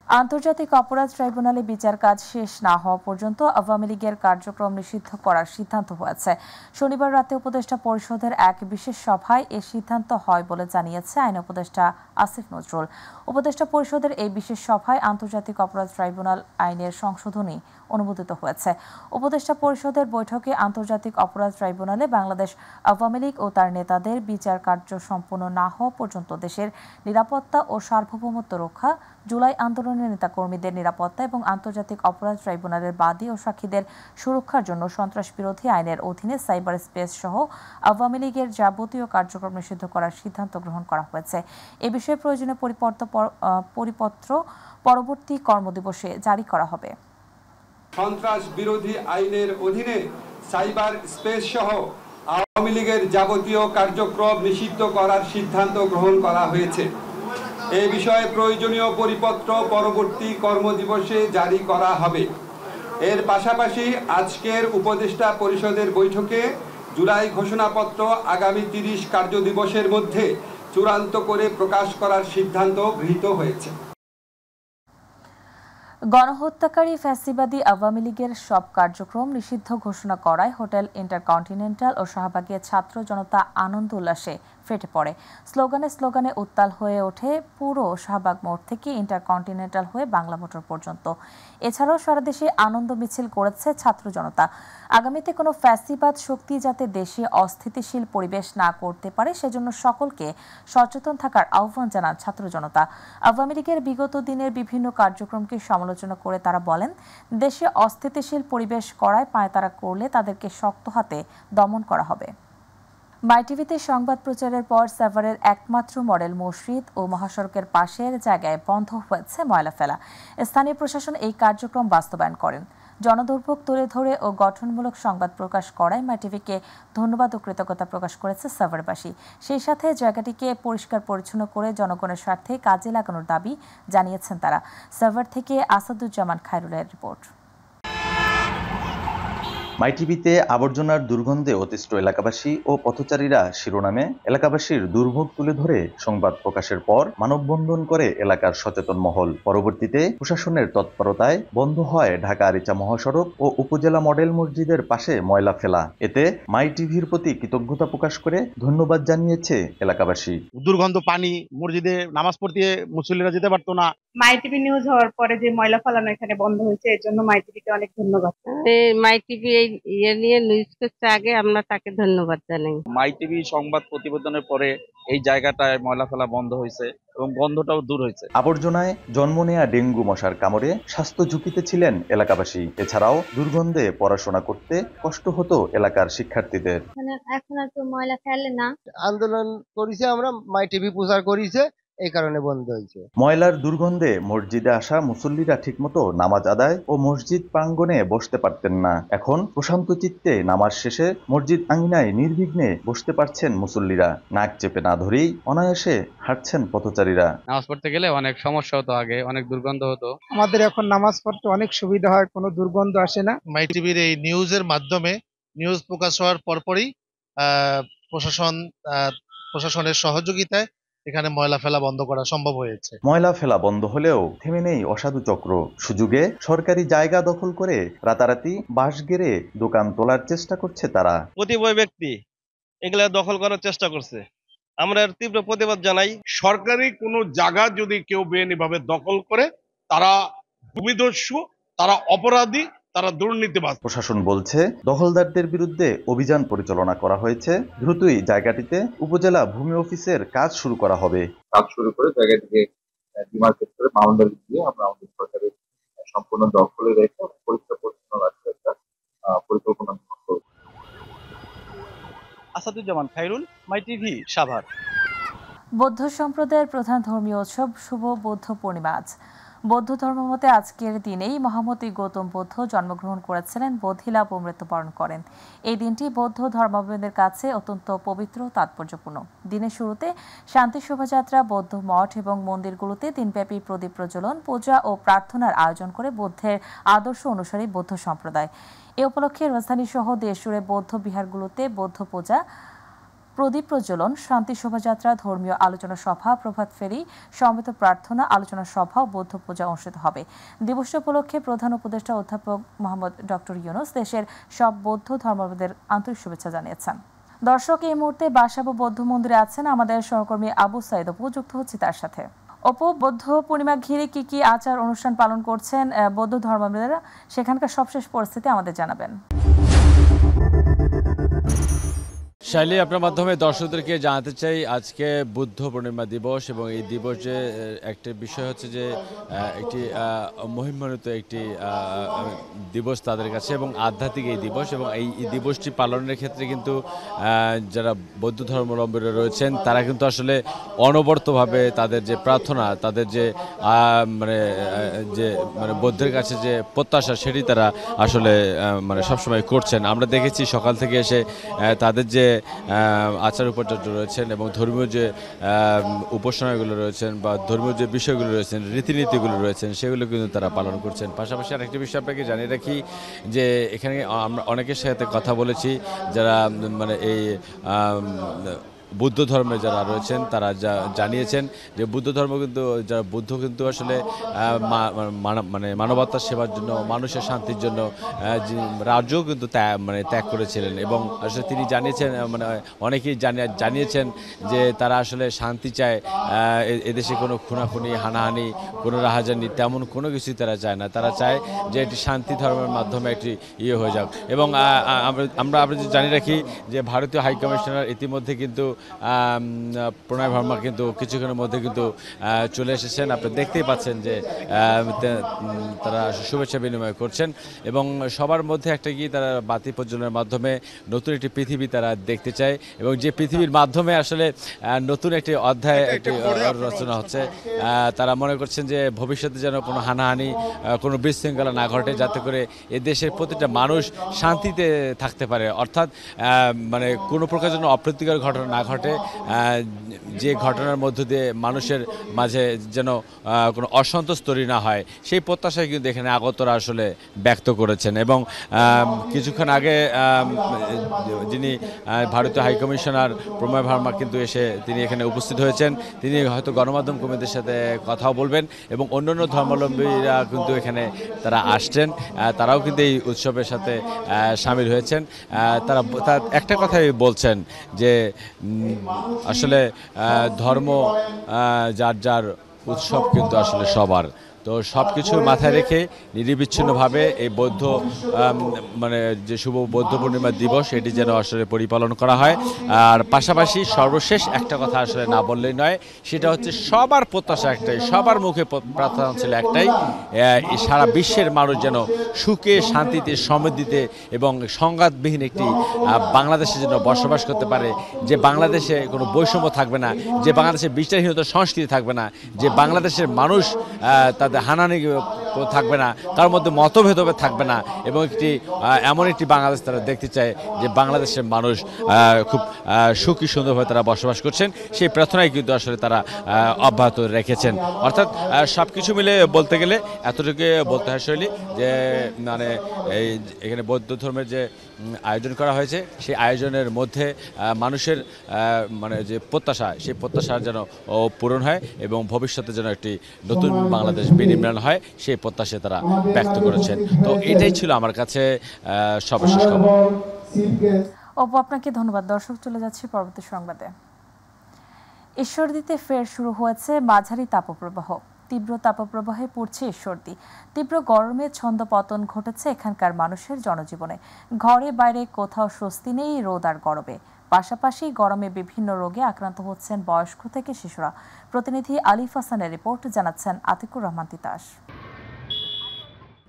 আন্তর্জাতিক অপরাধ ট্রাইব্যুনালে বিচার কাজ শেষ না হওয়া পর্যন্ত আওয়ামী লীগের কার্যক্রম নিষিদ্ধ করার সিদ্ধান্ত হয়েছে। শনিবার রাতে উপদেষ্টা পরিষদের এক বিশেষ সভায় এ সিদ্ধান্ত হয় বলে জানিয়েছে আইন উপদেষ্টা আসিফ নজরুল। উপদেষ্টা পরিষদের এই বিশেষ সভায় আন্তর্জাতিক অপরাধ ট্রাইব্যুনাল আইনের সংশোধনী অনুমোদিত হয়েছে। উপদেষ্টা পরিষদের বৈঠকে আন্তর্জাতিক অপরাধ ট্রাইব্যুনালে বাংলাদেশ আওয়ামী লীগ ও তার নেতাদের বিচার কার্য সম্পন্ন না হওয়া পর্যন্ত দেশের নিরাপত্তা ও সার্বভৌমত্ব রক্ষা, জুলাই আন্দোলনের নেতাকর্মীদের নিরাপত্তা এবং আন্তর্জাতিক অপরাধ ট্রাইব্যুনালের বাদী ও সাক্ষীদের সুরক্ষার জন্য সন্ত্রাস বিরোধী আইনের অধীনে সাইবার স্পেস সহ আওয়ামী লীগের যাবতীয় কার্যক্রম নিষিদ্ধ করার সিদ্ধান্ত গ্রহণ করা হয়েছে। এ বিষয়ে প্রয়োজনীয় পরিপত্র পরবর্তী কর্মদিবসে জারি করা হবে। সন্ত্রাস বিরোধী আইনের অধীনে সাইবার স্পেস সহ আওয়ামী লীগের যাবতীয় কার্যক্রম নিষিদ্ধ করার সিদ্ধান্ত গ্রহণ করা হয়েছে। এ বিষয়ে প্রয়োজনীয় পরিপত্র পরবর্তী কর্মদিবসে জারি করা হবে। এর পাশাপাশি আজকের উপদেষ্টা পরিষদের বৈঠকে জুলাই ঘোষণাপত্র আগামী 30 কার্যদিবসের মধ্যে চূড়ান্ত করে প্রকাশ করার সিদ্ধান্ত গৃহীত হয়েছে। গণহত্যাকারী ফ্যাসিবাদী আওয়ামী লীগের সব কার্যক্রম নিষিদ্ধ ঘোষণা করায় হোটেল ইন্টারকন্টিনেন্টাল ও শাহবাগের ছাত্র জনতা আনন্দ উল্লাসে ফেটে পড়ে। স্লোগানে স্লোগানে উত্তাল হয়ে ওঠে পুরো শাহবাগ মোড় থেকে ইন্টারকন্টিনেন্টাল হয়ে বাংলা মোটর পর্যন্ত। এছাড়াও সারা দেশে আনন্দ মিছিল করেছে ছাত্র জনতা। আগামীতে কোনো ফ্যাসিবাদ শক্তি যাতে দেশে অস্থিতিশীল পরিবেশ না করতে পারে সেজন্য সকলকে সচেতন থাকার আহ্বান জানান ছাত্র জনতা। আওয়ামী লীগের বিগত দিনের বিভিন্ন কার্যক্রমকে সমালোচনা করে তারা বলেন, দেশে অস্থিতিশীল পরিবেশ করায় পায়তারা করলে তাদেরকে শক্ত হাতে দমন করা হবে। মাইটিভিতে সংবাদ প্রচারের পর সাভারের একমাত্র মডেল মসজিদ ও মহাসড়কের পাশের জায়গায় বন্ধ হয়েছে ময়লা ফেলা। স্থানীয় প্রশাসন এই কার্যক্রম বাস্তবায়ন করেন। জনদুর্ভোগ তুলে ধরে ও গঠনমূলক সংবাদ প্রকাশ করায় মাইটিভিকে ধন্যবাদ ও কৃতজ্ঞতা প্রকাশ করেছে সাভারবাসী। সেই সাথে জায়গাটিকে পরিষ্কার পরিচ্ছন্ন করে জনগণের স্বার্থে কাজে লাগানোর দাবি জানিয়েছেন তারা। সাভার থেকে আসাদুজ্জামান খায়রুলের রিপোর্ট। মাইটিভিতে আবর্জনার দুর্গন্ধে অতিষ্ঠ এলাকাবাসী ও পথচারীরা শিরোনামে এলাকাবাসীর দুর্ভোগ তুলে ধরে সংবাদ প্রকাশের পর মানববন্ধন করে এলাকার সচেতন মহল। পরবর্তীতে প্রশাসনের তৎপরতায় বন্ধ হয় ঢাকা আরিচা মহাসড়ক ও উপজেলা মডেল মসজিদের পাশে ময়লা ফেলা। এতে মাইটিভির প্রতি কৃতজ্ঞতা প্রকাশ করে ধন্যবাদ জানিয়েছে এলাকাবাসী। দুর্গন্ধ পানি, মসজিদে নামাজ পড়তে মুসল্লিরা যেতে পারতো না। মাইটিভি নিউজ হওয়ার পরে যে ময়লা ফেলানো এখানে বন্ধ হয়েছে, এর জন্য মাইটিভিকে অনেক ধন্যবাদ। মাইটিভি এই নিয়ে নিউজ করছে আগে, আমরা তাকে ধন্যবাদ জানাই। মাইটিভি সংবাদ প্রতিবেদনের পরে এই জায়গাটায় ময়লা ফেলা বন্ধ হয়েছে এবং গন্ধটাও দূর হয়েছে। আবর্জনায় জন্ম নেয়া ডেঙ্গু মশার কামড়ে স্বাস্থ্য ঝুঁকিতে ছিলেন এলাকাবাসী। এছাড়াও দুর্গন্ধে পড়াশোনা করতে কষ্ট হতো এলাকার শিক্ষার্থীদের। এখন আর তো ময়লা ফেলে না। আন্দোলন করেছে, আমরা মাইটিভি প্রচার করেছে, এই কারণে বন্ধ হয়েছে। ময়লার দুর্গন্ধে মসজিদে আসা মুসল্লিরা ঠিকমতো নামাজ আদায় ও মসজিদ প্রাঙ্গণে বসতে পারতেন না। এখন প্রশান্ত চিত্তে নামাজ শেষে মসজিদ আঙিনায় নির্বিঘ্নে বসতে পারছেন মুসল্লিরা। নাক চেপে না ধরেই অনায়াসে হাঁটছেন পথচারীরা। নামাজ পড়তে গেলে অনেক সমস্যা হতো, আগে অনেক দুর্গন্ধ হতো। আমাদের এখন নামাজ পড়তে অনেক সুবিধা হয়, কোনো দুর্গন্ধ আসে না। মাইটিভির এই নিউজের মাধ্যমে নিউজ প্রকাশ হওয়ার পরপরই প্রশাসনের সহযোগিতায় এখানে ময়লা ফেলা বন্ধ করা সম্ভব হয়েছে। ময়লা ফেলা বন্ধ হলেও থেমে নেই অসাধু চক্র। সুযোগে সরকারি জায়গা দখল করে রাতারাতি বাঁশ গেড়ে দোকান তোলার চেষ্টা করছে তারা। কতিপয় ব্যক্তি এগুলা দখল করার চেষ্টা করছে, আমরা এর তীব্র প্রতিবাদ জানাই। সরকারি কোনো জায়গা যদি কেউ বেআইনিভাবে দখল করে, তারা ভূমিদস্যু, তারা অপরাধী, তারা দুর্নীতিবাজ। প্রশাসন বলছে দখলদারদের বিরুদ্ধে অভিযান পরিচালনা করা হয়েছে। দ্রুতই জায়গাটিতে উপজেলা ভূমি অফিসের কাজ শুরু করা হবে। কাজ শুরু করে জায়গাটিকে ডিমার্কেট করে বাউন্ডারি দিয়ে আমরা আমাদের সরকারের সম্পূর্ণ দখলে রেখে পরিষ্কার পরিচ্ছন্ন রাখার একটা পরিকল্পনা করব। আসাদুজ্জামান খায়রুল, মাইটিভি, সাভার। বৌদ্ধ সম্প্রদায়ের প্রধান ধর্মীয় উৎসব শুভ বৌদ্ধ পূর্ণিমা আজ। বৌদ্ধ ধর্মমতে আজকের দিনেই মহামতি গৌতম বুদ্ধ জন্মগ্রহণ করেছিলেন, বোধিলাভ ও মৃত্যুবরণ করেন। এই দিনটি বৌদ্ধ ধর্মাবলম্বীদের কাছে অত্যন্ত পবিত্র ও তাৎপর্যপূর্ণ। দিনের শুরুতে শান্তি শোভাযাত্রা, বৌদ্ধ মঠ এবং মন্দিরগুলোতে দিনব্যাপী প্রদীপ প্রজ্বলন, পূজা ও প্রার্থনার আয়োজন করে বুদ্ধের আদর্শ অনুসারী বৌদ্ধ সম্প্রদায়। এ উপলক্ষে রাজধানী সহ দেশজুড়ে বৌদ্ধ বিহারগুলোতে বৌদ্ধ পূজা প্রদীপ প্রজ্বলন, শান্তি শোভাযাত্রা, ধর্মীয় আলোচনা সভা, প্রভাত ফেরি, সমবেত প্রার্থনা, আলোচনা সভা ও বৌদ্ধ পূজা অনুষ্ঠিত হবে। দিবস উপলক্ষে প্রধান উপদেষ্টা অধ্যাপক মোহাম্মদ ডক্টর ইউনূস দেশের সব বৌদ্ধ ধর্মাবলম্বীদের আন্তরিক শুভেচ্ছা জানিয়েছেন। দর্শক, এই মুহূর্তে বাসাবো বৌদ্ধ মন্দিরে আছেন আমাদের সহকর্মী আবু সাইদ অপু, যুক্ত হচ্ছে তার সাথে। অপু, বৌদ্ধ পূর্ণিমা ঘিরে কি কি আচার অনুষ্ঠান পালন করছেন বৌদ্ধ ধর্মাবলম্বীরা, সেখানকার সবশেষ পরিস্থিতি আমাদের জানাবেন। শাইলি, আপনার মাধ্যমে দর্শকদেরকে জানাতে চাই আজকে বুদ্ধ পূর্ণিমা দিবস, এবং এই দিবসে একটা বিষয় হচ্ছে যে একটি মহিমান্বিত একটি দিবস তাদের কাছে, এবং আধ্যাত্মিক এই দিবস, এবং এই দিবসটি পালনের ক্ষেত্রে কিন্তু যারা বৌদ্ধ ধর্মাবলম্বীরা রয়েছেন তারা কিন্তু আসলে অনবরতভাবে তাদের যে প্রার্থনা, তাদের যে মানে বৌদ্ধের কাছে যে প্রত্যাশা, সেটি তারা আসলে মানে সবসময় করছেন। আমরা দেখেছি সকাল থেকে এসে তাদের যে আচার উপাচার্য রয়েছেন এবং ধর্মীয় যে উপাসনাগুলো রয়েছেন বা ধর্মীয় যে বিষয়গুলো রয়েছেন, রীতিনীতিগুলো রয়েছেন, সেগুলো কিন্তু তারা পালন করছেন। পাশাপাশি আরেকটি বিষয় আপনাকে জানিয়ে রাখি যে এখানে আমরা অনেকের সাথে কথা বলেছি যারা মানে এই বুদ্ধ ধর্মে যারা রয়েছেন তারা জানিয়েছেন যে বুদ্ধ ধর্ম কিন্তু যারা বুদ্ধ কিন্তু আসলে মানে মানবতার সেবার জন্য, মানুষের শান্তির জন্য রাজ্যও কিন্তু ত্যাগ করেছিলেন, এবং আসলে তিনি জানিয়েছেন, মানে অনেকেই জানিয়েছেন যে তারা আসলে শান্তি চায়। এদেশে কোনো খুনাখুনি, হানাহানি, কোনো রাহাজানি তেমন কোনো কিছুই তারা চায় না। তারা চায় যে এটি শান্তি ধর্মের মাধ্যমে একটি হয়ে যাক। এবং আমরা জানিয়ে রাখি যে ভারতীয় হাইকমিশনার ইতিমধ্যে কিন্তু প্রণয় ভার্মা কিন্তু কিছুক্ষণের মধ্যে কিন্তু চলে এসেছেন। আপনি দেখতেই পাচ্ছেন যে তারা শুভেচ্ছা বিনিময় করছেন, এবং সবার মধ্যে একটা কি তারা বাতি প্রজ্বলনের মাধ্যমে নতুন একটি পৃথিবী তারা দেখতে চায়, এবং যে পৃথিবীর মাধ্যমে আসলে নতুন একটি অধ্যায় একটি রচনা হচ্ছে। তারা মনে করছেন যে ভবিষ্যতে যেন কোনো হানাহানি, কোনো বিশৃঙ্খলা না ঘটে, যাতে করে এ দেশের প্রতিটা মানুষ শান্তিতে থাকতে পারে। অর্থাৎ মানে কোনো প্রকার যেন অপ্রীতিকর ঘটনা না ঘটে, যে ঘটনার মধ্য দিয়ে মানুষের মাঝে যেন কোনো অসন্তোষ তৈরি না হয়, সেই প্রত্যাশায় কিন্তু এখানে আগতরা আসলে ব্যক্ত করেছেন। এবং কিছুক্ষণ আগে যিনি ভারতীয় হাইকমিশনার প্রণয় ভার্মা কিন্তু তিনি এখানে উপস্থিত হয়েছেন। তিনি হয়তো গণমাধ্যম কর্মীদের সাথে কথাও বলবেন, এবং অন্যান্য ধর্মাবলম্বীরা কিন্তু এখানে তারা আসছেন, তারাও কিন্তু এই উৎসবের সাথে সামিল হয়েছেন। তারা একটা কথাই বলছেন যে আসলে ধর্ম যার যার, উৎসব কিন্তু আসলে সবার। তো সব কিছু মাথায় রেখে নিরবিচ্ছিন্নভাবে এই বৌদ্ধ মানে যে শুভ বৌদ্ধ পূর্ণিমা দিবস, এটি যেন আসলে পরিপালন করা হয়। আর পাশাপাশি সর্বশেষ একটা কথা আসলে না বললেই নয়, সেটা হচ্ছে সবার প্রত্যাশা একটাই, সবার মুখে প্রার্থনা ছিল একটাই, সারা বিশ্বের মানুষ যেন সুখে, শান্তিতে, সমৃদ্ধিতে এবং সংঘাতবিহীন একটি বাংলাদেশে যেন বসবাস করতে পারে, যে বাংলাদেশে কোনো বৈষম্য থাকবে না, যে বাংলাদেশে বিচারহীনতার সংস্কৃতি থাকবে না, যে বাংলাদেশের মানুষ তাদের হানাহানি থাকবে না, কারোর মধ্যে মতভেদ থাকবে না, এবং এমন একটি বাংলাদেশ তারা দেখতে চায় যে বাংলাদেশের মানুষ খুব সুখী সুন্দরভাবে তারা বসবাস করছেন। সেই প্রার্থনাই কিন্তু আসলে তারা অব্যাহত রেখেছেন। অর্থাৎ সব কিছু মিলে বলতে গেলে এতটুকু বলতে হয় শৈলী যে মানে এখানে বৌদ্ধ ধর্মের যে আয়োজন করা হয়েছে, সেই আয়োজনের মধ্যে মানুষের মানে যে প্রত্যাশা, সেই প্রত্যাশা যেন পূরণ হয়, এবং ভবিষ্যতে যেন একটি নতুন বাংলাদেশ বিনির্মাণ হয়, সেই প্রত্যাশা তারা ব্যক্ত করেছেন। তো এটাই ছিল আমার কাছে সর্বশেষ খবর। অপু, আপনাকে ধন্যবাদ। দর্শক, চলে যাচ্ছি পরবর্তী সংবাদে। ঈশ্বরদীতে ফের শুরু হয়েছে মাঝারি তাপপ্রবাহ। তীব্র তাপপ্রবাহে পড়ছে ঈশ্বরদী। তীব্র গরমে ছন্দপতন ঘটেছে এখানকার মানুষের জনজীবনে। ঘরে বাইরে কোথাও স্বস্তি নেই রোদ আর গরমে। পাশাপাশি গরমে বিভিন্ন রোগে আক্রান্ত হচ্ছেন বয়স্ক থেকে শিশুরা। প্রতিনিধি আলিফ হাসানের রিপোর্ট, জানাচ্ছেন আতিকুর রহমান তিতাস।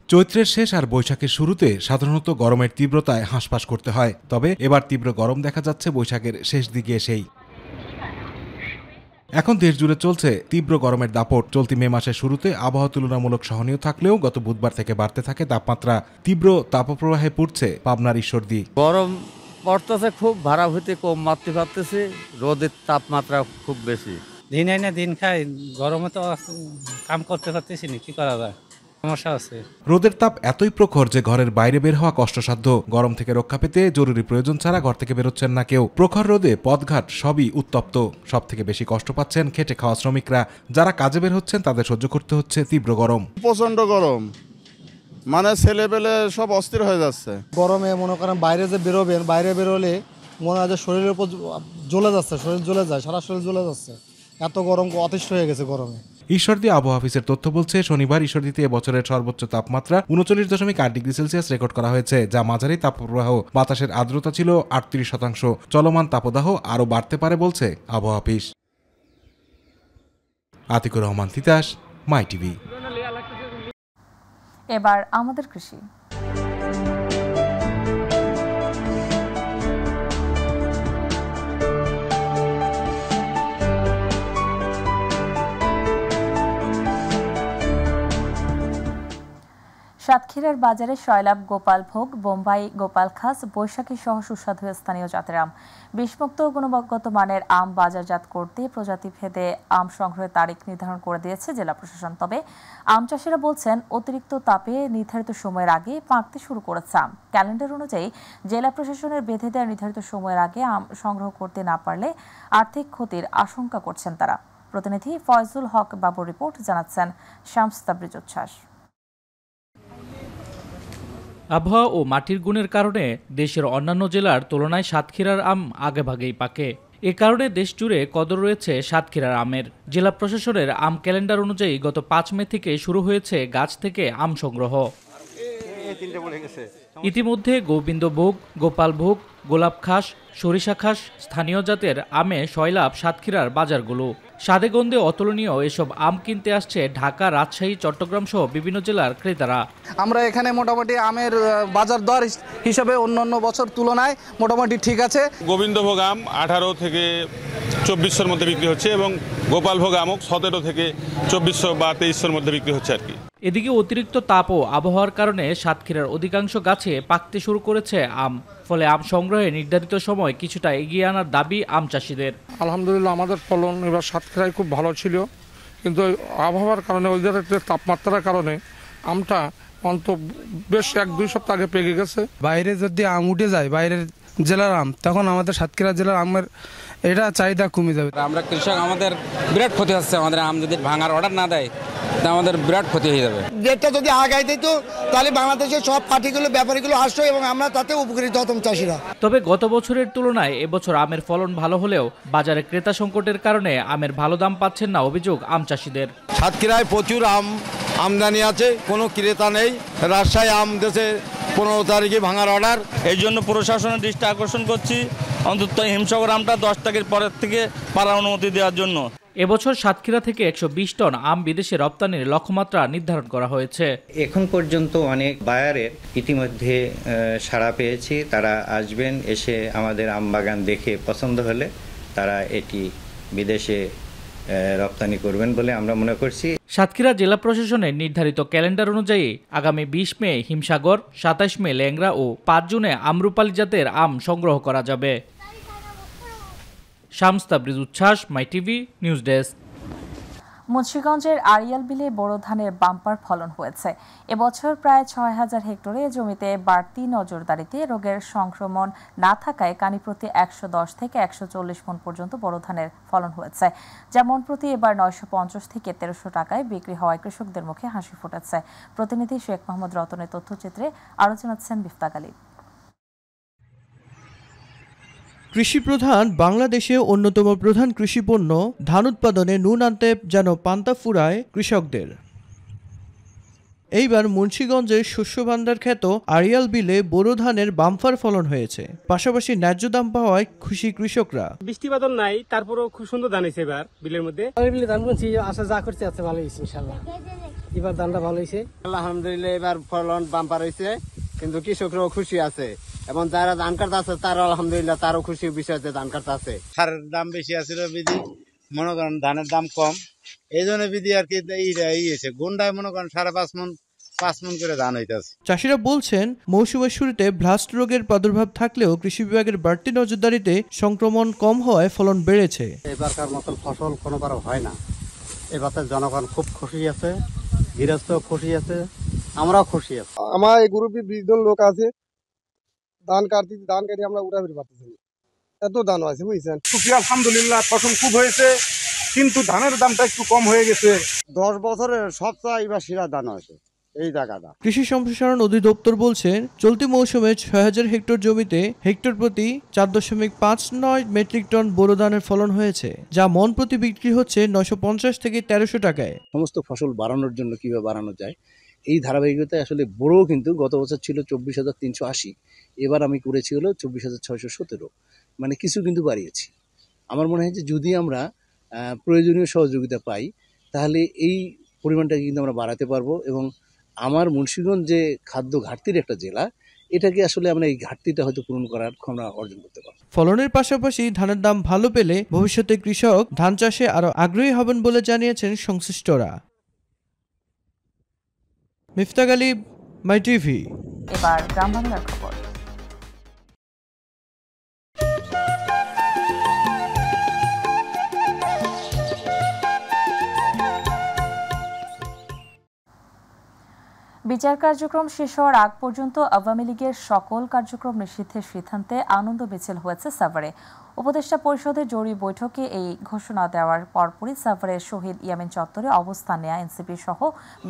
চৈত্রের শেষ আর বৈশাখের শুরুতে সাধারণত গরমের তীব্রতায় হাঁসফাঁস করতে হয়, তবে এবার তীব্র গরম দেখা যাচ্ছে বৈশাখের শেষ দিকে এসেই। এখন দেশ জুড়ে চলছে তীব্র গরমের দাপট। চলতি মে মাসের শুরুতে আবহাওয়া তুলনামূলক সহনীয় থাকলেও গত বুধবার থেকে বাড়তে থাকে তাপমাত্রা। তীব্র তাপপ্রবাহে পড়ছে পাবনার ঈশ্বরদী। গরম পড়তেছে খুব, ভাড়া হইতে কম মারতে পারতেছে, রোদের তাপমাত্রা খুব বেশি। দিন আইনে দিন খাই, গরমে তো কাম করতে পারতেছি না, কি করা যায়। সমস্যা আছে। রোদের তাপ এতই প্রখর যে ঘরের বাইরে বের হওয়া কষ্টসাধ্য। গরম থেকে রক্ষা পেতে জরুরি প্রয়োজন ছাড়া ঘর থেকে বেরোচ্ছেন না কেউ। প্রখর রোদে পথঘাট সবই উত্তপ্ত। সব থেকে বেশি কষ্ট পাচ্ছেন খেটে খাওয়া শ্রমিকরা। যারা কাজে বের হচ্ছেন তাদের সহ্য করতে হচ্ছে তীব্র গরম। প্রচন্ড গরম, মানে ছেলেপেলে সব অস্থির হয়ে যাচ্ছে গরমে। মনে করেন বাইরে যে বেরোবেন, বাইরে বেরোলে মনে হয় যে শরীরের উপর জ্বলে যাচ্ছে, শরীর জ্বলে যায়, সারা শরীর জ্বলে যাচ্ছে, এত গরম, অতিষ্ঠ হয়ে গেছে গরমে। ঈশ্বরদী আবহাওয়া অফিসের তথ্য বলছে, শনিবার ঈশ্বরদীতে এবছরের সর্বোচ্চ তাপমাত্রা 39.8 ডিগ্রি সেলসিয়াস রেকর্ড করা হয়েছে, যা মাঝারি তাপপ্রবাহ। বাতাসের আর্দ্রতা ছিল 38%। চলমান তাপদাহ আরও বাড়তে পারে বলছে আবহাওয়া অফিস। আতিকুর রহমান তিতাস, মাই টিভি। এবার আমাদের কৃষি। সাতক্ষীরার বাজারে শৈলাব গোপালভোগ, বোম্বাই গোপাল খাস, বৈশাখী সহ সুস্বাদু স্থানীয় জাতের আম, বিষমুক্ত গুণগত মানের আম বাজারজাত করতে প্রজাতি ভেদে আম সংগ্রহের তারিখ নির্ধারণ করে দিয়েছে জেলা প্রশাসন। তবে আম চাষিরা বলছেন, অতিরিক্ত তাপে নির্ধারিত সময়ের আগে পাকতে শুরু করেছে আম। ক্যালেন্ডার অনুযায়ী জেলা প্রশাসনের বেঁধে দেওয়া নির্ধারিত সময়ের আগে আম সংগ্রহ করতে না পারলে আর্থিক ক্ষতির আশঙ্কা করছেন তারা। প্রতিনিধি ফয়জুল হক বাবুর রিপোর্ট, জানাচ্ছেন শামস তাবরিজ উচ্ছ্বাস। আবহাওয়া ও মাটির গুণের কারণে দেশের অন্যান্য জেলার তুলনায় সাতক্ষীরার আম আগেভাগেই পাকে। এ কারণে দেশ জুড়ে কদর রয়েছে সাতক্ষীরার আমের। জেলা প্রশাসনের আম ক্যালেন্ডার অনুযায়ী গত 5 মে থেকে শুরু হয়েছে গাছ থেকে আম সংগ্রহ। ইতিমধ্যে গোবিন্দভোগ, গোপালভোগ, গোলাপ খাস, সরিষা খাস স্থানীয় জাতের আমে শৈলাব সাতক্ষীরার বাজারগুলো। স্বাদে গন্ধে অতুলনীয় এসব আম কিনতে আসছে ঢাকা, রাজশাহী, চট্টগ্রাম সহ বিভিন্ন জেলার ক্রেতারা। আমরা এখানে মোটামুটি আমের বাজার দর হিসাবে অন্যান্য বছর তুলনায় মোটামুটি ঠিক আছে। গোবিন্দভোগ আম 18 থেকে 2400-র মধ্যে বিক্রি হচ্ছে এবং গোপালভোগ আমও 17 থেকে 2400 বা 2300-র মধ্যে বিক্রি হচ্ছে আর কি। এদিকে অতিরিক্ত তাপ ও আবহাওয়ার কারণে সাতক্ষীরার অধিকাংশ গাছে পাকতে শুরু করেছে আম। ফলে আম সংগ্রহে নির্ধারিত সময় কিছুটা এগিয়ে আনার দাবি আম চাষিদের। আলহামদুলিল্লাহ আমাদের ফলন এবার সাতক্ষীরায় খুব ভালো ছিল, কিন্তু আবহাওয়ার কারণে ওয়েদারের তাপমাত্রার কারণে আমটা অন্তত বেশ 1-2 সপ্তাহ আগে পেকে গেছে। বাইরে যদি আম উঠে যায়, বাইরের জেলার আম, তখন আমাদের সাতক্ষীরা জেলার আমের এটা চাহিদা কমে যাবে। আমরা কৃষক, আমাদের বিরাট ক্ষতি হচ্ছে। আমাদের আম যদি ভাঙার অর্ডার না দেয় তা আমাদের বিরাট ক্ষতি হয়ে যাবে। রেটটা যদি আগাই দিত তাহলে বাংলাদেশের সব পার্টিগুলো ব্যাপারীগুলো আসতো এবং আমরা তাতে উপকৃত হতাম চাষিরা। তবে গত বছরের তুলনায় এবছর আমের ফলন ভালো হলেও বাজারে ক্রেতা সংকটের কারণে আমের ভালো দাম পাচ্ছেন না অভিযোগ আম চাষিদের। সাতক্ষীরায় প্রচুর আমদানি আছে, কোনো ক্রেতা নেই। রাজশাহী আম দেশে 15 তারিখে ভাঙার অর্ডার। এই জন্য প্রশাসনের দৃষ্টি আকর্ষণ করছি, অন্তত হিমসাগর আমটা 10 তারিখের পরের থেকে পাড়ার অনুমতি দেওয়ার জন্য। এবছর সাতক্ষীরা থেকে 120 টন আম বিদেশে রপ্তানির লক্ষ্যমাত্রা নির্ধারণ করা হয়েছে। এখন পর্যন্ত অনেক বায়ারের ইতিমধ্যে সাড়া পেয়েছি। তারা আসবেন, এসে আমাদের আম বাগান দেখে পছন্দ হলে তারা এটি বিদেশে রপ্তানি করবেন বলে আমরা মনে করছি। সাতক্ষীরা জেলা প্রশাসনের নির্ধারিত ক্যালেন্ডার অনুযায়ী আগামী 20 মে হিমসাগর, 27 মে ল্যাংড়া ও 5 জুনে আমরুপালি জাতের আম সংগ্রহ করা যাবে। শামস তাবরিজ উচ্ছ্বাস, মাই টিভি নিউজ ডেস্ক। মুন্সিগঞ্জের আড়িয়াল বিলে বোরো ধানের বাম্পার ফলন হয়েছে। এবছর প্রায় 6000 হেক্টরে জমিতে বাড়তি নজরদারিতে রোগের সংক্রমণ না থাকায় কানি প্রতি 110 থেকে 140 মণ পর্যন্ত বোরো ধানের ফলন হয়েছে। যা মণ প্রতি এবার 950 থেকে 1300 টাকায় বিক্রি হওয়ায় কৃষকদের মুখে হাসি ফুটেছে। প্রতিনিধি শেখ মোহাম্মদ রতনের তথ্যচিত্রে আরো জানাচ্ছেন বিফতাক আলী। কৃষি প্রধান বাংলাদেশে অন্যতম প্রধান কৃষিপণ্য ধান উৎপাদনে নুন আনতে যেন পান্তা ফুরায় কৃষকদের। এইবার মুন্সিগঞ্জের শস্য ভাণ্ডার খ্যাত আড়িয়াল বিলে বোরো ধানের বাম্পার ফলন হয়েছে। পাশাপাশি ন্যায্য দাম পাওয়ায় খুশি কৃষকরা। বৃষ্টি বাদল নাই, তারপরেও খুব সুন্দর ধান হয়েছে এবার বিলের মধ্যে। ধান বুনছি, আশা যা করতে আছে ভালো হয়েছে ইনশাআল্লাহ। এবার ধানটা ভালো হয়েছে আলহামদুলিল্লাহ। এবার ফলন বাম্পার হয়েছে, কিন্তু কৃষকরাও খুশি আছে এবং যারা ধান কাটতে আছে তারা আলহামদুলিল্লাহ তারও খুশির বিষয় আছে ধান কাটতে আছে। সারের দাম বেশি আছে বিধি, মনে করেন ধানের দাম কম, এই জন্য বিধি আর কি গুন্ডায় মনে করেন 5.5 মণ করে ধান হইতেছে। চাষিরা বলছেন মৌসুমের শুরুতে ব্লাস্ট রোগের প্রাদুর্ভাব থাকলেও কৃষি বিভাগের বাড়তি নজরদারিতে সংক্রমণ কম হওয়ায় ফলন বেড়েছে। এবারকার মতন ফসল কোনোবার হয় না, এবারে জনগণ খুব খুশি আছে গৃহস্থ খুশি আছে, আমরাও খুশি আছি। আমার এই গ্রুপে 20 জন লোক আছে, ধান কাটি আমরা উঠা ফিরে পারতেছি, এত ধান আছে বুঝছেন। খুশি আলহামদুলিল্লাহ, ফসল খুব হয়েছে, কিন্তু ধানের দামটা একটু কম হয়ে গেছে। 10 বছরের সবচেয়ে এবার সেরা ধান হয়েছে এই জায়গাটা। কৃষি সম্প্রসারণ অধিদপ্তর বলছে চলতি মৌসুমে 6000 হেক্টর জমিতে হেক্টর প্রতি 4.59 মেট্রিক টন বোরো ধানের ফলন হয়েছে, যা মন প্রতি বিক্রি হচ্ছে 950 থেকে 1300 টাকায়। সমস্ত ফসল বাড়ানোর জন্য কিভাবে বাড়ানো যায় এই ধারাবাহিকতায় আসলে বোরো কিন্তু গত বছর ছিল 24,380, এবার আমি করেছি হলো 24,617, মানে কিছু কিন্তু বাড়িয়েছি। আমার মনে হয় যে যদি আমরা প্রয়োজনীয় সহযোগিতা পাই তাহলে এই পরিমাণটাকে কিন্তু আমরা বাড়াতে পারবো, এবং আমার মুন্সিগঞ্জ যে খাদ্য ঘাটতির একটা জেলা, এটাকে আসলে আমরা এই ঘাটতিটা হয়তো পূরণ করার ক্ষমতা অর্জন করতে পারবো। ফলনের পাশাপাশি ধানের দাম ভালো পেলে ভবিষ্যতে কৃষক ধান চাষে আরো আগ্রহী হবেন বলে জানিয়েছেন সংশ্লিষ্টরা। মিফতাক আলী, মাই টিভি। এবার গ্রাম বাংলার খবর। বিচার কার্যক্রম শেষ হওয়ার আগ পর্যন্ত আওয়ামী লীগের সকল কার্যক্রম নিষিদ্ধের সিদ্ধান্তে আনন্দ মিছিল হয়েছে সাভারে। উপদেষ্টা পরিষদের জরুরি বৈঠকে এই ঘোষণা দেওয়ার পরপরই সাভারের শহীদ ইয়ামিন চত্বরে অবস্থান নেয়া এনসিপি সহ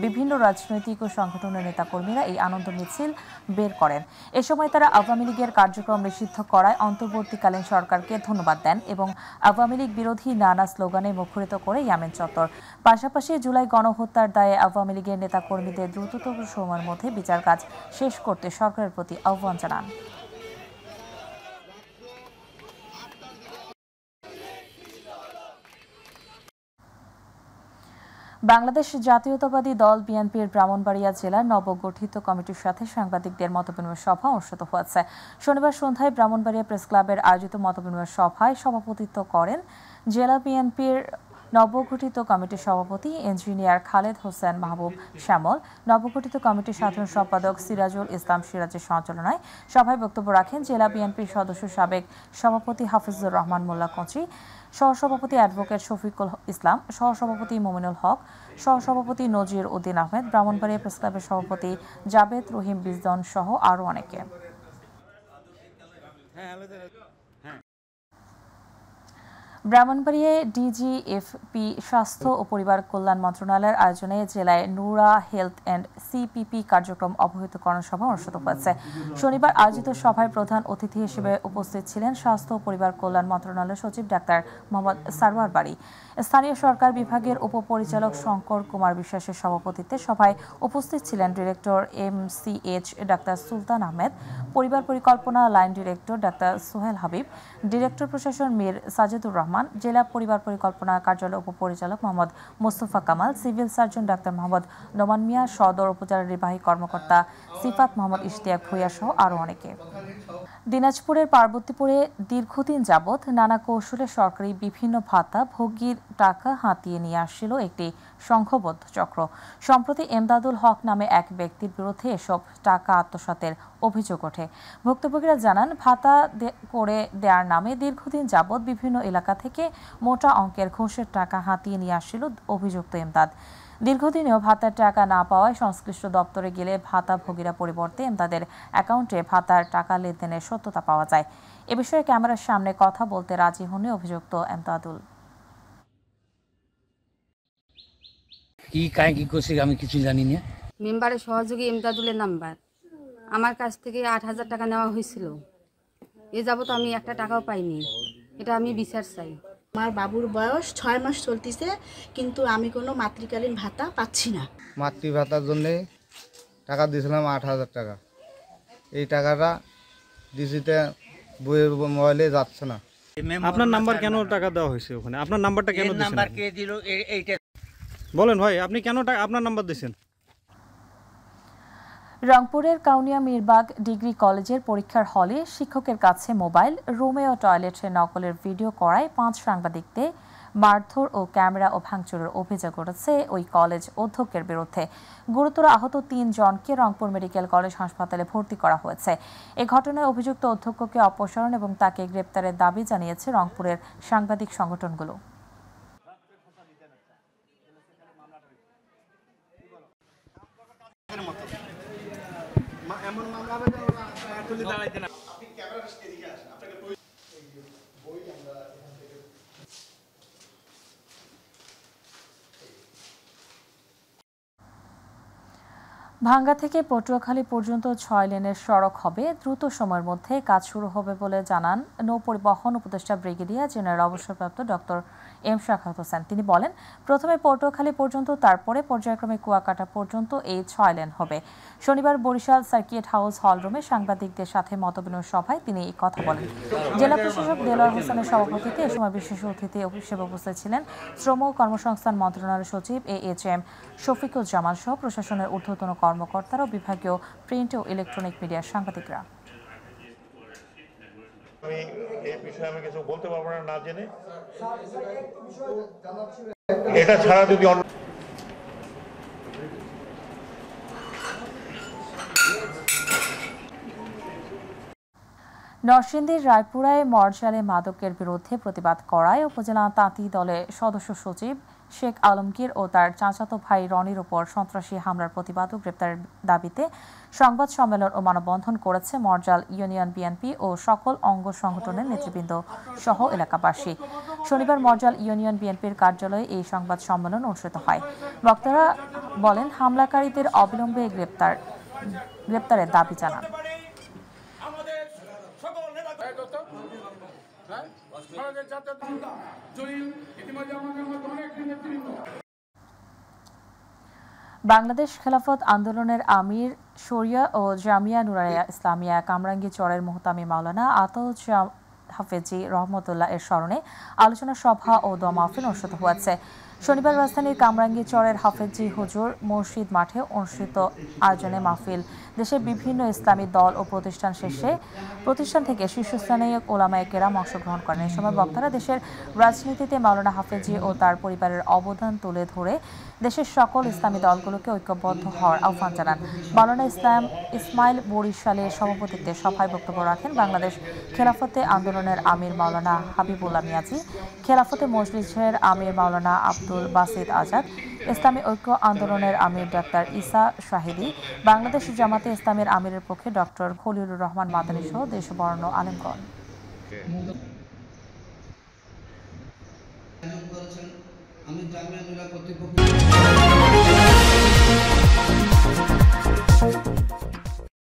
বিভিন্ন রাজনৈতিক ও সংগঠনের নেতাকর্মীরা এই আনন্দ মিছিল বের করেন। এ সময় তারা আওয়ামী লীগের কার্যক্রম নিষিদ্ধ করায় অন্তর্বর্তীকালীন সরকারকে ধন্যবাদ দেন এবং আওয়ামী লীগ বিরোধী নানা স্লোগানে মুখরিত করে ইয়ামিন চত্বর। পাশাপাশি জুলাই গণহত্যার দায়ে আওয়ামী লীগের নেতাকর্মীদের দ্রুততম সময়ের মধ্যে বিচার কাজ শেষ করতে সরকারের প্রতি আহ্বান জানান। বাংলাদেশ জাতীয়তাবাদী দল বিএনপির ব্রাহ্মণবাড়িয়া জেলার নবগঠিত কমিটির সাথে সাংবাদিকদের মতবিনিময় সভা অনুষ্ঠিত হয়েছে। শনিবার সন্ধ্যায় ব্রাহ্মণবাড়িয়া প্রেস ক্লাবের আয়োজিত মতবিনিময় সভায় সভাপতিত্ব করেন জেলা বিএনপির নবগঠিত কমিটির সভাপতি ইঞ্জিনিয়ার খালেদ হোসেন মাহবুব শ্যামল। নবগঠিত কমিটির সাধারণ সম্পাদক সিরাজুল ইসলাম সিরাজের সঞ্চালনায় সভায় বক্তব্য রাখেন জেলা বিএনপির সদস্য সাবেক সভাপতি হাফিজুর রহমান মোল্লা কচি, সহসভাপতি অ্যাডভোকেট শফিকুল ইসলাম, সহসভাপতি মোমিনুল হক, সহসভাপতি নজির উদ্দিন আহমেদ, ব্রাহ্মণবাড়িয়া প্রেস ক্লাবের সভাপতি জাবেদ রহিম বিজদন সহ আরও অনেকে। ব্রাহ্মণবাড়িয়ায় ডিজিএফপি স্বাস্থ্য ও পরিবার কল্যাণ মন্ত্রণালয়ের আয়োজনে জেলায় নুরা হেলথ অ্যান্ড সিপিপি কার্যক্রম অবহিতকরণ সভা অনুষ্ঠিত হয়েছে। শনিবার আয়োজিত সভায় প্রধান অতিথি হিসেবে উপস্থিত ছিলেন স্বাস্থ্য ও পরিবার কল্যাণ মন্ত্রণালয়ের সচিব ডাক্তার মোহাম্মদ সারওয়ার বাড়ি। স্থানীয় সরকার বিভাগের উপপরিচালক শঙ্কর কুমার বিশ্বাসের সভাপতিত্বে সভায় উপস্থিত ছিলেন director MCH doctor Sultan Ahmed, পরিবার পরিকল্পনা line director doctor Sohel Habib, director প্রশাসন মীর সাজেদুর রহমান, জেলা পরিবার পরিকল্পনা কার্যালয় উপপরিচালক Mohammad Mostafa Kamal, civil surgeon doctor Mohammad Noman Mia, সদর উপজেলা নির্বাহী কর্মকর্তা সিফাত মোহাম্মদ ইশতিয়াক ভূঁইয়া সহ আরও অনেকে। দিনাজপুরের পার্বতীপুরে দীর্ঘদিন যাবৎ নানা কৌশলে সরকারি বিভিন্ন ভাতা ভোগীর টাকা হাতিয়ে নিয়ে আসছিল একটি সংঘবদ্ধ চক্র। সম্প্রতি এমদাদুল হক নামে এক ব্যক্তির বিরুদ্ধে এসব টাকা আত্মসাতের অভিযোগ ওঠে। ভুক্তভোগীরা জানান ভাতা করে দেওয়ার নামে দীর্ঘদিন যাবৎ বিভিন্ন এলাকা থেকে মোটা অঙ্কের ঘুষের টাকা হাতিয়ে নিয়ে আসছিল অভিযুক্ত এমদাদ। দীর্ঘদিনেও ভাতার টাকা না পাওয়ায় সংশ্লিষ্ট দপ্তরে গেলে ভাতাভোগীরা পরিবর্তে এমদাদের অ্যাকাউন্টে ভাতার টাকা লেনদেনের সত্যতা পাওয়া যায়। এ বিষয়ে ক্যামেরার সামনে কথা বলতে রাজি হননি অভিযুক্ত এমদাদুল। কি কায় কি করছে আমি কিছু জানি না। মেম্বারের সহযোগী এমদাদুলের নাম্বার, আমার কাছ থেকে 8,000 টাকা নেওয়া হয়েছিল। এ যাবত আমি একটা টাকাও পাইনি, এটা আমি বিচার চাই। আমার বাবুর বয়স 6 মাস চলতেছে, কিন্তু আমি কোনো মাতৃকালীন ভাতা পাচ্ছি না। মাতৃ ভাতার জন্যে টাকা দিয়েছিলাম 8,000 টাকা, এই টাকাটা ডিজিতে বইয়ের মোবাইলে যাচ্ছে না। আপনার নাম্বার কেন টাকা দেওয়া হয়েছে ওখানে? আপনার নাম্বারটা কেন দিয়েছেন? নাম্বার কে দিল এইটা বলেন ভাই, আপনি কেন আপনার নাম্বার দিয়েছেন? রংপুরের কাউনিয়া মিরবাগ ডিগ্রি কলেজের পরীক্ষার হলে শিক্ষকের কাছে মোবাইল, রুমে ও টয়লেটে নকলের ভিডিও করায় 5 সাংবাদিকদের মারধর ও ক্যামেরা ও ভাঙচুরের অভিযোগ উঠেছে ওই কলেজ অধ্যক্ষের বিরুদ্ধে। গুরুতর আহত 3 জনকে রংপুর মেডিকেল কলেজ হাসপাতালে ভর্তি করা হয়েছে। এ ঘটনায় অভিযুক্ত অধ্যক্ষকে অপসারণ এবং তাকে গ্রেপ্তারের দাবি জানিয়েছে রংপুরের সাংবাদিক সংগঠনগুলো। আগের মতো এমন মামলা হবে যে আসলে দাঁড়াইতে না। আপনি ক্যামেরাটা এদিকে আসেন, আপনাকে বই আমরা এখান থেকে ভাঙ্গা থেকে পটুয়াখালী পর্যন্ত 6 লেনের সড়ক হবে, দ্রুত সময়ের মধ্যে কাজ শুরু হবে বলে জানান নৌপরিবহন উপদেষ্টা ব্রিগেডিয়ার জেনারেল অবসরপ্রাপ্ত ডক্টর এম শাখাত হোসেন। তিনি বলেন, প্রথমে পটুয়াখালী পর্যন্ত, তারপরে পর্যায়ক্রমে কুয়াকাটা পর্যন্ত এই 6 লেন হবে। শনিবার বরিশাল সার্কিট হাউস হলরুমে সাংবাদিকদের সাথে মতবিনিময় সভায় তিনি এই কথা বলেন। জেলা প্রশাসক দেলোয়ার হোসেনের সভাপতিত্বে এ সময় বিশেষ অতিথি হিসেবে উপস্থিত ছিলেন শ্রম ও কর্মসংস্থান মন্ত্রণালয়ের সচিব AHM শফিকুজ্জামান সহ প্রশাসনের ঊর্ধ্বতন কর্মকর্তারা ও বিভাগীয় প্রিন্ট ও ইলেকট্রনিক মিডিয়ার সাংবাদিকরা। আমি এই বিষয়ে আমি কিছু বলতে পারবো না জেনে। এটা ছাড়া যদি নরসিংদীর রায়পুরায় মরজালে মাদকের বিরুদ্ধে প্রতিবাদ করায় উপজেলা তাঁতি দলের সদস্য সচিব শেখ আলমগীর ও তার চাচাতো ভাই রনির উপর সন্ত্রাসী হামলার প্রতিবাদ ও গ্রেপ্তারের দাবিতে সংবাদ সম্মেলন ও মানববন্ধন করেছে মরজাল ইউনিয়ন বিএনপি ও সকল অঙ্গ সংগঠনের নেতৃবৃন্দ সহ এলাকাবাসী। শনিবার মরজাল ইউনিয়ন বিএনপির কার্যালয়ে এই সংবাদ সম্মেলন অনুষ্ঠিত হয়। বক্তারা বলেন, হামলাকারীদের অবিলম্বে গ্রেপ্তারের দাবি জানান। বাংলাদেশ খেলাফত আন্দোলনের আমির শরিয়া ও জামিয়া নুরাইয়া ইসলামিয়া কামরাঙ্গীচরের মুহতামি মাওলানা আতাউজ হাফেজি রহমতুল্লাহ এর স্মরণে আলোচনা সভা ও দোয়া মাহফিল অনুষ্ঠিত হয়েছে। শনিবার রাজধানীর কামরাঙ্গীচরের হাফেজি হুজুর মসজিদ মাঠে অনুষ্ঠিত আয়োজনে মাহফিল দেশের বিভিন্ন ইসলামী দল ও প্রতিষ্ঠান থেকে শীর্ষস্থানীয় ওলামায়ে কেরাম অংশগ্রহণ করেন। এই সময় বক্তারা দেশের রাজনীতিতে মাওলানা হাফেজি ও তার পরিবারের অবদান তুলে ধরে দেশের সকল ইসলামী দলগুলোকে ঐক্যবদ্ধ হওয়ার আহ্বান জানান। মাওলানা ইসমাইল বরিশালের সভাপতিত্বে সভায় বক্তব্য রাখেন বাংলাদেশ খেলাফতে আন্দোলনের আমির মাওলানা হাবিবুল্লাহ মিয়াজি, খেলাফতে মজলিসের আমির মাওলানা আব্দুল বাসিত আজাদ, ইসলামী ঐক্য আন্দোলনের আমির ডাক্তার ইসা শাহিদি, বাংলাদেশ জামাতে ইসলামের আমিরের পক্ষে ডক্টর খলিলুর রহমান মাদানী সহ দেশবরেণ্য আলেমগণ। আমি জামিয়া কর্তৃপক্ষ